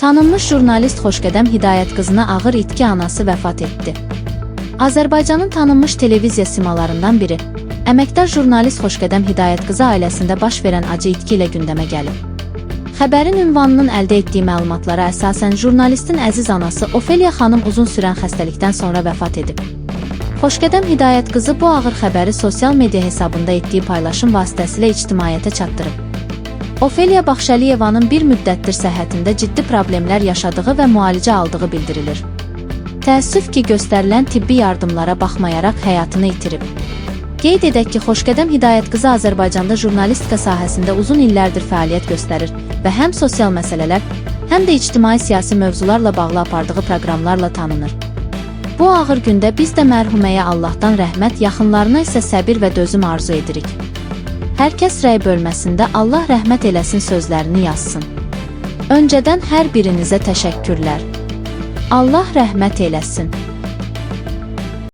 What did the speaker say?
Tanınmış jurnalist Xoşqədəm Hidayət qızına ağır itki anası vəfat etdi. Azərbaycanın tanınmış televiziya simalarından biri, əməkdar jurnalist Xoşqədəm Hidayət qızı ailəsində baş verən acı itki ilə gündəmə gəlib. Xəbərin ünvanının əldə etdiyi məlumatlara əsasən jurnalistin əziz anası Ofeliya xanım uzun sürən xəstəlikdən sonra vəfat edib. Xoşqədəm Hidayət qızı bu ağır xəbəri sosial media hesabında etdiyi paylaşım vasitəsilə ictimaiyyətə çatdırıb. Ofeliya Baxşəliyevanın bir müddətdir səhhətində ciddi problemlər yaşadığı və müalicə aldığı bildirilir. Təəssüf ki, göstərilən tibbi yardımlara baxmayaraq həyatını itirib. Qeyd edək ki, Xoşqədəm Hidayət qızı Azərbaycanda jurnalistika sahəsində uzun illərdir fəaliyyət göstərir və həm sosial məsələlər, həm də ictimai-siyasi mövzularla bağlı apardığı proqramlarla tanınır. Bu ağır gündə biz də mərhuməyə Allahdan rəhmət, yaxınlarına isə səbir və dözüm arzu edirik. Hər kəs rəy bölməsində Allah rəhmət eləsin sözlərini yazsın. Öncədən hər birinizə təşəkkürlər. Allah rəhmət eləsin.